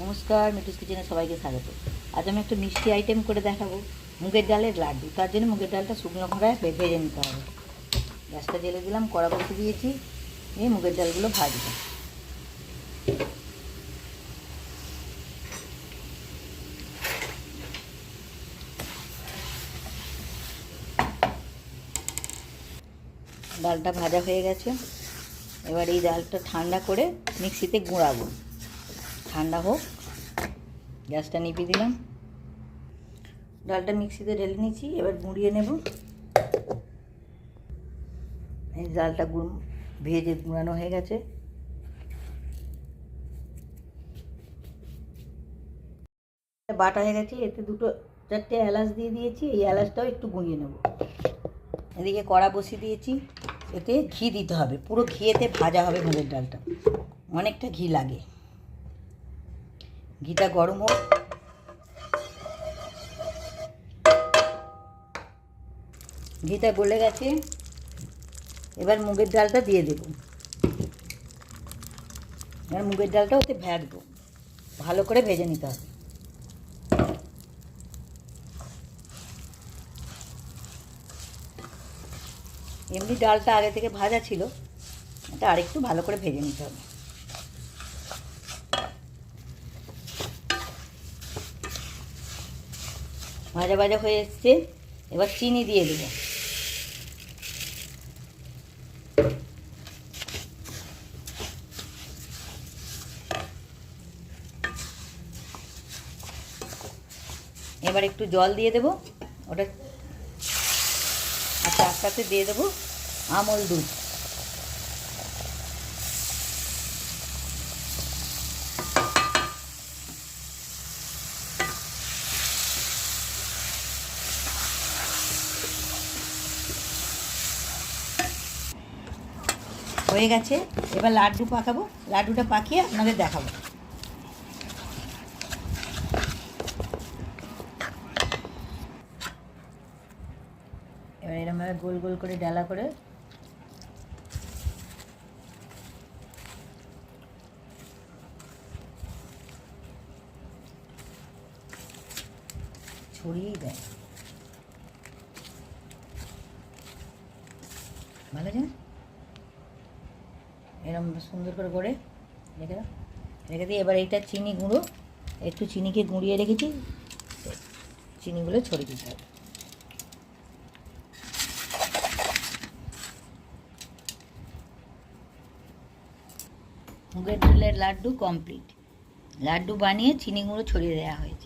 নমস্কার, মিঠুস কিচেনে সবাইকে স্বাগত। আজ আমি একটা মিষ্টি আইটেম করে দেখাবো, মুগের ডালের লাড্ডু। তার জন্য মুগের ডালটা শুকনো খোলায় ভেজে নিতে হবে। গ্যাসটা জ্বেলে দিলাম, কড়া বসিয়ে দিয়েছি, এই মুগের ডালগুলো ভাজবো। ডালটা ভাজা হয়ে গেছে। এবার এই ডালটা ঠান্ডা করে মিক্সিতে গুঁড়াবো। ঠান্ডা হোক, গ্যাসটা নিভিয়ে দিলাম। ডালটা মিক্সিতে ঢেলে নিয়েছি, এবার গুঁড়িয়ে নেব। এই ডালটা ভেজে গুঁড়ানো হয়ে গেছে। বাটা হয়ে গেছে, এতে দুটো চারটে এলাচ দিয়ে দিয়েছি। এই এলাচটাও একটু গুঁড়িয়ে নেব। এদিকে কড়া বসিয়ে দিয়েছি, এতে ঘি দিতে হবে। পুরো ঘিয়েতে ভাজা হবে মুগের ডালটা, অনেকটা ঘি লাগে। ঘিটা গরম হোক। ঘিটা গলে গেছে, এবার মুগের ডালটা দিয়ে দেব। এবার মুগের ডালটা ওতে ভাজবো, ভালো করে ভেজে নিতে হবে। এমনি ডালটা আগে থেকে ভাজা ছিল, এটা আরেকটু ভালো করে ভেজে নিতে হবে। ভাজা ভাজা হয়ে এসছে, এবার চিনি দিয়ে দেব। এবার একটু জল দিয়ে দেব ওটা, আর তার সাথে দিয়ে দেবো আমল দুধ। হয়ে গেছে, এবার লাড্ডু পাকাবো। লাড্ডুটা পাকিয়ে আপনাদের দেখাবো। এবার এরকমভাবে গোল গোল করে ডালা করে ছড়িয়েই দেয়, ভালো জান। এরকম সুন্দর করে করে রেখে দাও, রেখে দিই। এবার এইটা চিনি গুঁড়ো, একটু চিনিকে গুঁড়িয়ে রেখেছি, চিনিগুলো ছড়িয়ে দিতে হবে। মুগের ডালের লাড্ডু কমপ্লিট। লাড্ডু বানিয়ে চিনি গুঁড়ো ছড়িয়ে দেওয়া হয়েছে।